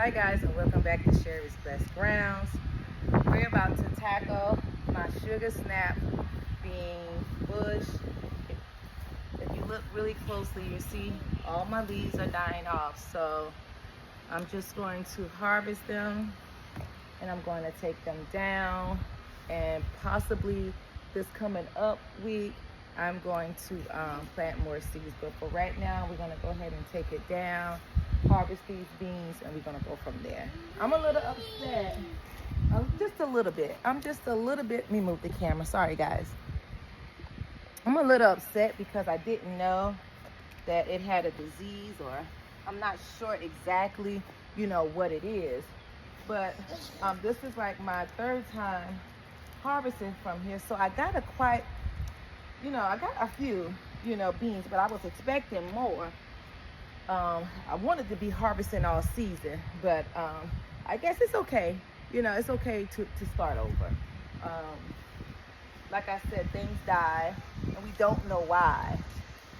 Hi guys, and welcome back to Sherry's Blessed Grounds. We're about to tackle my sugar snap bean bush. If you look really closely, you see all my leaves are dying off. So I'm just going to harvest them and I'm going to take them down, and possibly this coming up week I'm going to plant more seeds. But for right now, we're going to go ahead and take it down, harvest these beans, and we're going to go from there. I'm a little upset. Just a little bit. Let me move the camera. Sorry, guys. I'm a little upset because I didn't know that it had a disease, or I'm not sure exactly, what it is. But this is like my third time harvesting from here. So I got I got a few, beans, but I was expecting more. I wanted to be harvesting all season, but I guess it's okay. It's okay to start over. Like I said, things die, and we don't know why.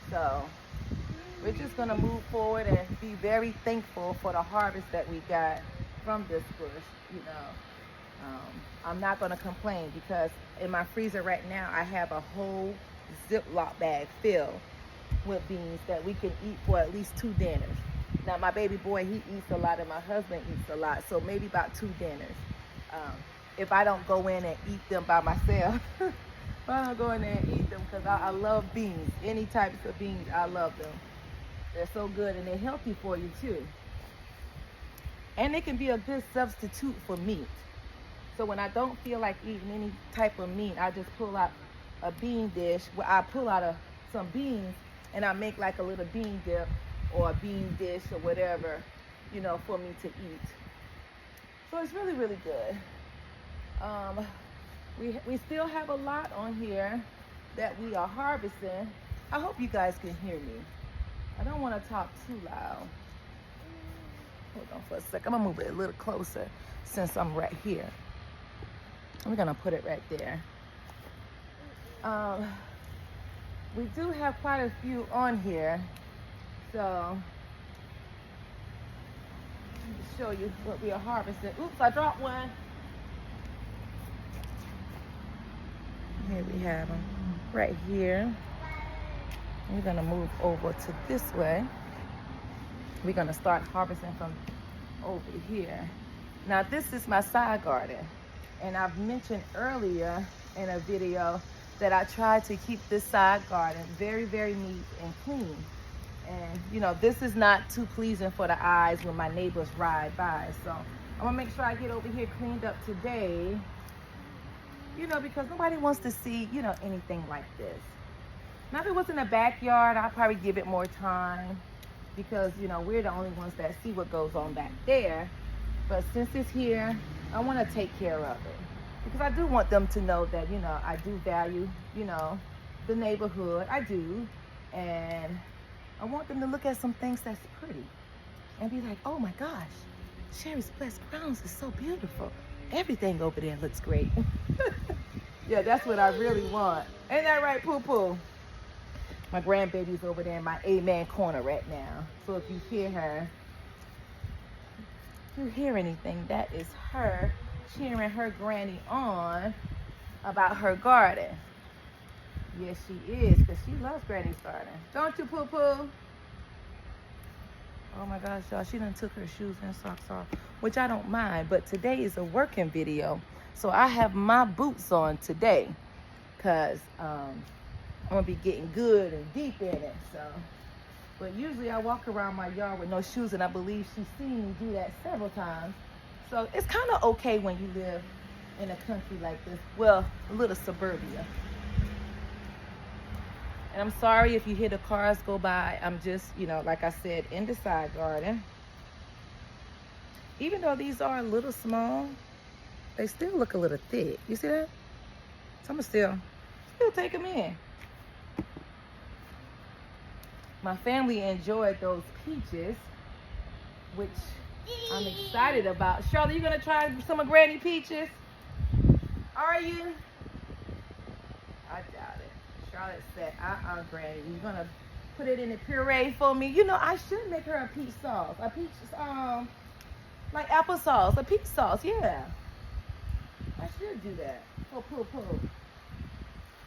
So we're just gonna move forward and be very thankful for the harvest that we got from this bush. I'm not gonna complain because in my freezer right now I have a whole Ziploc bag filled with beans that we can eat for at least 2 dinners. Now my baby boy, he eats a lot and my husband eats a lot, so maybe about 2 dinners. If I don't go in and eat them by myself, if I don't go in there and eat them, because I love beans. Any types of beans, I love them. They're so good and they're healthy for you too. And they can be a good substitute for meat. So when I don't feel like eating any type of meat, I just pull out a bean dish where I pull out some beans and I make like a little bean dip or a bean dish or whatever, for me to eat. So it's really, really good. We still have a lot on here that we are harvesting. I hope you guys can hear me. I don't want to talk too loud. Hold on for a second. I'm gonna move it a little closer since I'm right here. We're gonna put it right there. We do have quite a few on here, so let me show you what we are harvesting. Oops, I dropped one. Here we have them right here. We're gonna move over to this way. We're gonna start harvesting from over here. Now this is my side garden, and I've mentioned earlier in a video that I try to keep this side garden very, very neat and clean. And this is not too pleasing for the eyes when my neighbors ride by. So I'm gonna make sure I get over here cleaned up today, because nobody wants to see, anything like this. Now if it was in the backyard, I'd probably give it more time because, we're the only ones that see what goes on back there. But since it's here, I want to take care of it because I do want them to know that, I do value, the neighborhood. I do. And I want them to look at some things that's pretty and be like, oh my gosh, Sherry's Blessed Grounds is so beautiful. Everything over there looks great. Yeah, that's what I really want. Ain't that right, Poo Poo? My grandbaby's over there in my amen corner right now. So if you hear her, if you hear anything, that is her cheering her granny on about her garden. Yes, she is, because she loves Granny's garden. Don't you, Poo Poo? Oh my gosh, y'all, she done took her shoes and socks off, which I don't mind, but today is a working video. So I have my boots on today, because I'm going to be getting good and deep in it. So, but usually I walk around my yard with no shoes, and I believe she's seen me do that several times. So it's kind of okay when you live in a country like this. Well, a little suburbia. And I'm sorry if you hear the cars go by. I'm just, like I said, in the side garden. Even though these are a little small, they still look a little thick. You see that? So I'm gonna still take them in. My family enjoyed those peaches, which I'm excited about. Charlotte, you gonna try some of Granny peaches? Are you? I doubt it. Charlotte said, Granny, you're gonna put it in the puree for me. I should make her a peach sauce. A peach, applesauce, a peach sauce, yeah. I should do that. Oh, pull.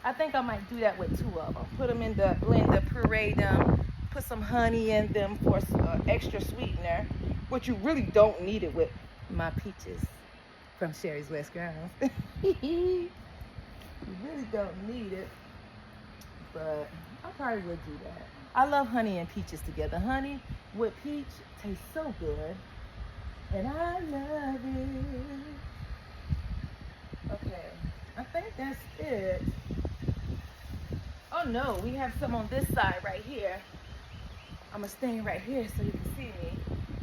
I think I might do that with 2 of them. Put them in the blender, puree them, put some honey in them for extra sweetener, which you really don't need it with my peaches from Sherry's West Grounds. You really don't need it, but I probably would do that. I love honey and peaches together. Honey with peach tastes so good, and I love it. Okay, I think that's it. Oh no, we have some on this side right here. I'm gonna stand right here so you can see me.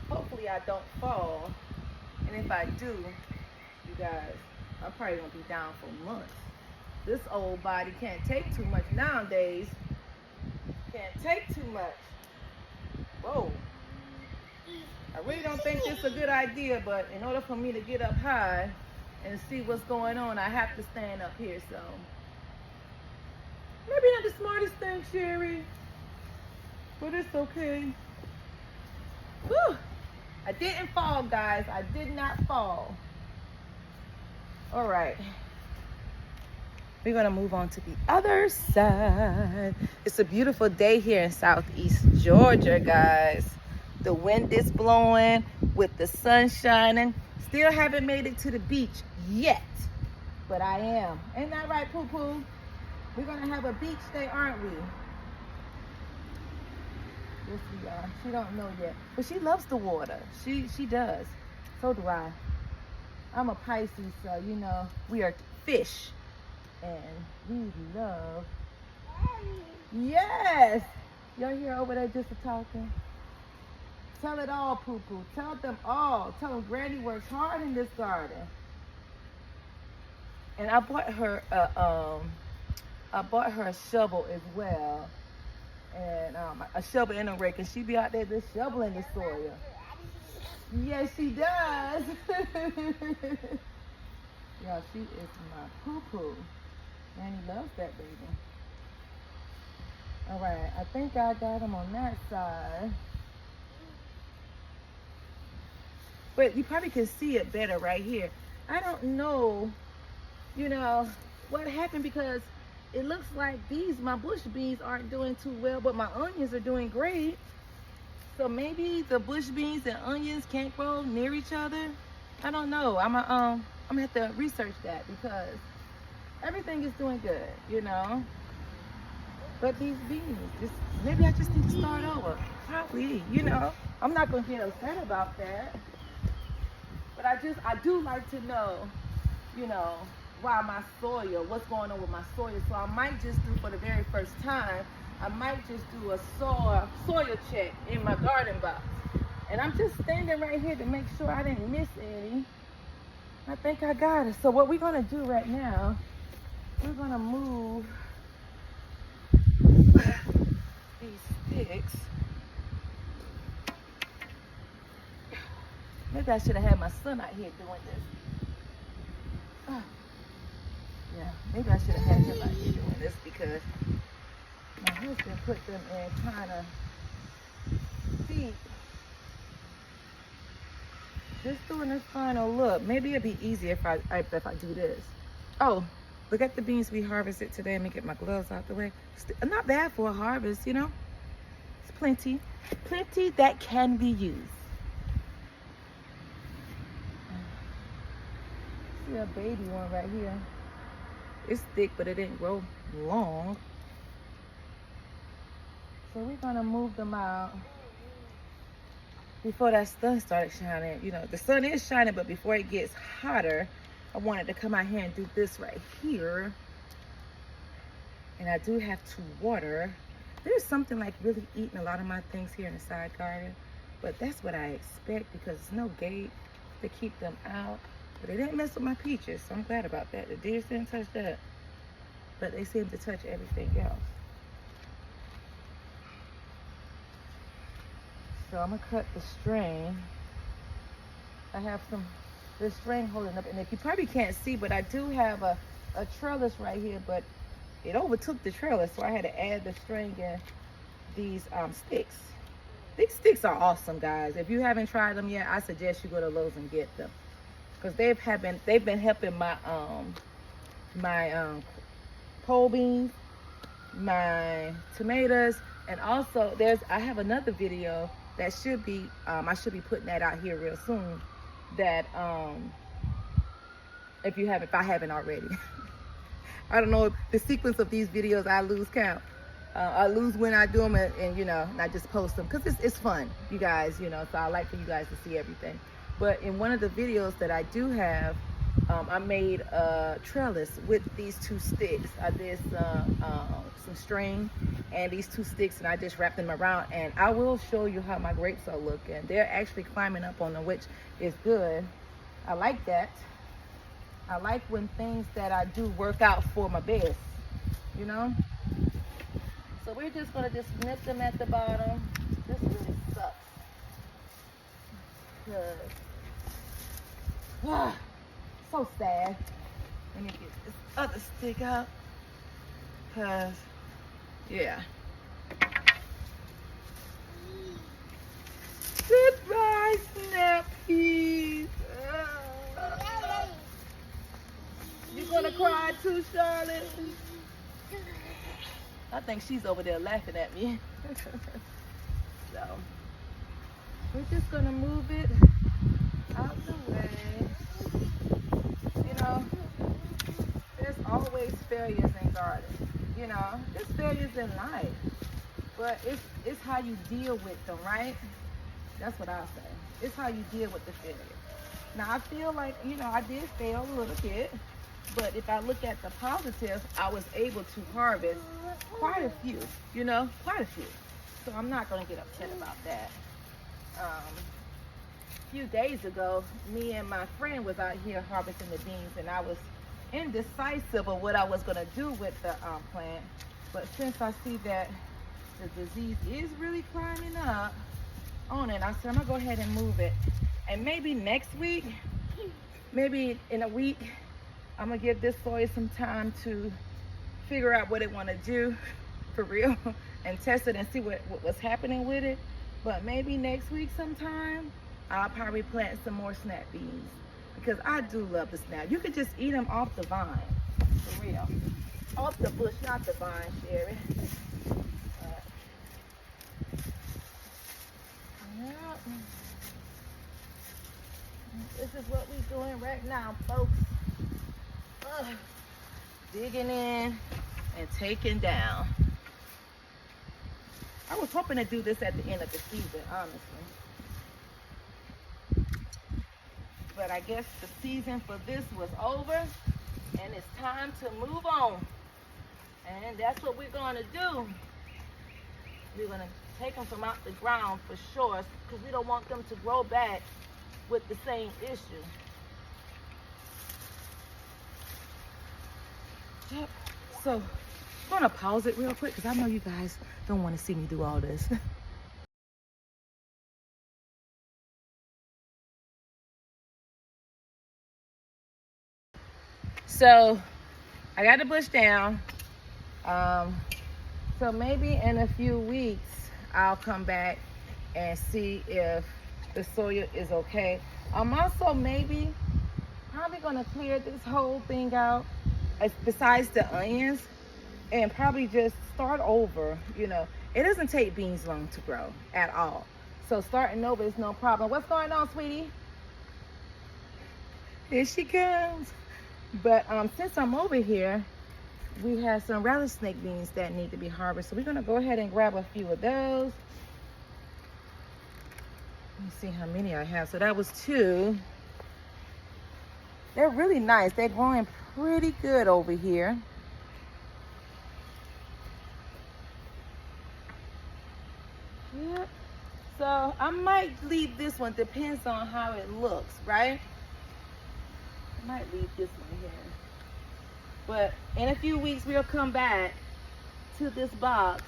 Hopefully I don't fall. And if I do, you guys, I'm probably gonna be down for months. This old body can't take too much nowadays. Can't take too much. Whoa. I really don't think this is a good idea, but in order for me to get up high and see what's going on, I have to stand up here, so. Maybe not the smartest thing, Sherry, but it's okay. Whew. I didn't fall, guys. I did not fall. All right. We're gonna move on to the other side. It's a beautiful day here in Southeast Georgia, guys. The wind is blowing with the sun shining. Still haven't made it to the beach yet, but I am. Ain't that right, Poo Poo? We're gonna have a beach day, aren't we? Yes, we are. She don't know yet, but she loves the water. She does. So do I. I'm a Pisces, so you know we are fish, and we love. Yes. Y'all hear over there just talking? Tell it all, Poo Poo. Tell them all. Tell them Granny works hard in this garden. And I bought her a shovel as well, and a shovel and a rake, and she be out there just shoveling the soil. Yes, she does. Y'all, she is my poo-poo. Granny loves that baby. All right, I think I got them on that side. But you probably can see it better right here. I don't know, you know, what happened, because it looks like my bush beans aren't doing too well, but my onions are doing great. So maybe the bush beans and onions can't grow near each other. I don't know. I'm gonna have to research that, because everything is doing good, you know. But these beans, maybe I just need to start over. Probably, you know. I'm not gonna get upset about that. But I do like to know, you know, what's going on with my soil. So I might just do, for the very first time, I might just do a soil check in my garden box. And I'm just standing right here to make sure I didn't miss any. I think I got it. So what we're gonna do right now, we're gonna move these sticks. Maybe I should have had my son out here doing this. Oh. Yeah, maybe I should have had him out here doing this, because my husband put them in kind of deep. Just doing this final look. Maybe it'd be easier if I do this. Oh, look at the beans we harvested today. Let me get my gloves out the way. Not bad for a harvest, you know. It's plenty that can be used. See a baby one right here. It's thick, but it didn't grow long. So we're gonna move them out before that sun started shining. You know, the sun is shining, but before it gets hotter, I wanted to come out here and do this right here. And I do have to water. There's something like really eating a lot of my things here in the side garden, but that's what I expect, because there's no gate to keep them out. But they didn't mess with my peaches, so I'm glad about that. The deers didn't touch that, but they seem to touch everything else. So I'm gonna cut the string. I have this string holding up, and if you probably can't see, but I do have a trellis right here, but it overtook the trellis, so I had to add the string and these sticks. These sticks are awesome, guys. If you haven't tried them yet, I suggest you go to Lowe's and get them, because they've been helping my pole beans, my tomatoes, and also I have another video that should be I should be putting that out here real soon, that if I haven't already. I don't know, the sequence of these videos, I lose count. I lose when I do them, and you know, and I just post them because it's fun, you guys, you know, so I like for you guys to see everything. But in one of the videos that I do have, I made a trellis with these 2 sticks. I did some string and these 2 sticks, and I just wrapped them around, and I will show you how my grapes are looking. They're actually climbing up on them, which is good. I like that. I like when things that I do work out for my best, you know? So we're just gonna just nip them at the bottom. This really sucks. So sad. Let me get this other stick out. Cause, yeah. Goodbye, Snappies. You gonna cry too, Charlotte? I think she's over there laughing at me. So, we're just gonna move it out the way. You know, there's always failures in gardening. You know, there's failures in life. But it's how you deal with them, right? That's what I'll say. It's how you deal with the failure. Now, I feel like, you know, I did fail a little bit. But if I look at the positives, I was able to harvest quite a few, you know, quite a few. So I'm not going to get upset about that. A few days ago, me and my friend was out here harvesting the beans, and I was indecisive of what I was going to do with the plant. But since I see that the disease is really climbing up on it, I said I'm going to go ahead and move it. And maybe next week, maybe in a week, I'm gonna give this soil some time to figure out what it want to do for real, and test it and see what's happening with it. But maybe next week sometime, I'll probably plant some more snap beans, because I do love the snap. You could just eat them off the vine, for real. Off the bush, not the vine, Sherry. Yep. This is what we're doing right now, folks. Digging in and taking down. I was hoping to do this at the end of the season, honestly. But I guess the season for this was over, and it's time to move on. And that's what we're going to do. We're going to take them from out the ground for sure, because we don't want them to grow back with the same issue. Yep. So I'm gonna pause it real quick, because I know you guys don't want to see me do all this. So I got the bush down. So maybe in a few weeks I'll come back and see if the soil is okay. I'm also probably gonna clear this whole thing out, besides the onions, and probably just start over. You know, it doesn't take beans long to grow at all, so starting over is no problem. What's going on, sweetie? Here she comes. But since I'm over here, we have some rattlesnake beans that need to be harvested, so we're gonna go ahead and grab a few of those. Let me see how many I have. So that was 2. They're really nice. They're growing pretty good over here. Yep. So I might leave this one, depends on how it looks, right? I might leave this one here. But in a few weeks, we'll come back to this box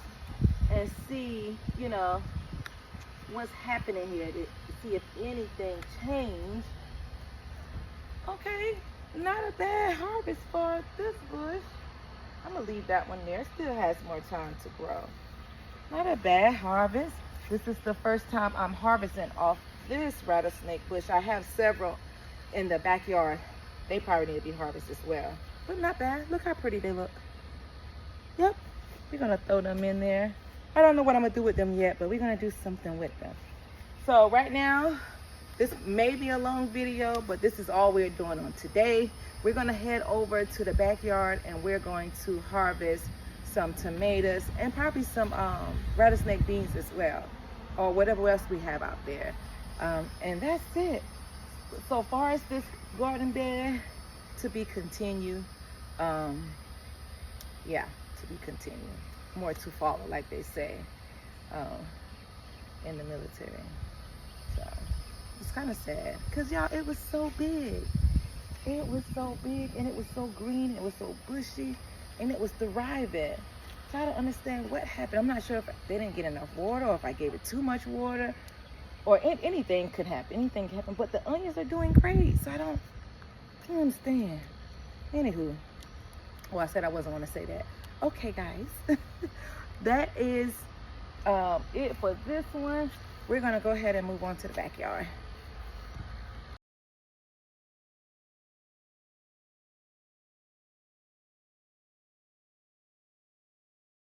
and see, you know, what's happening here, to see if anything changed. Okay, not a bad harvest for this bush. I'm gonna leave that one there. It still has more time to grow. Not a bad harvest. This is the first time I'm harvesting off this rattlesnake bush. I have several in the backyard. They probably need to be harvested as well. But not bad. Look how pretty they look. Yep. We're going to throw them in there. I don't know what I'm going to do with them yet, but we're going to do something with them. So right now, this may be a long video, but this is all we're doing on today. We're going to head over to the backyard and we're going to harvest some tomatoes and probably some rattlesnake beans as well, or whatever else we have out there. And that's it. So far as this garden bed, to be continued. Yeah, to be continued. More to follow, like they say in the military. So it's kind of sad because y'all, it was so big. It was so big and it was so green. It was so bushy and it was thriving. Try to understand what happened. I'm not sure if they didn't get enough water or if I gave it too much water, or anything could happen. Anything could happen. But the onions are doing great, so I don't understand. Anywho, well, I said I wasn't going to say that. Okay, guys, that is it for this one. We're going to go ahead and move on to the backyard.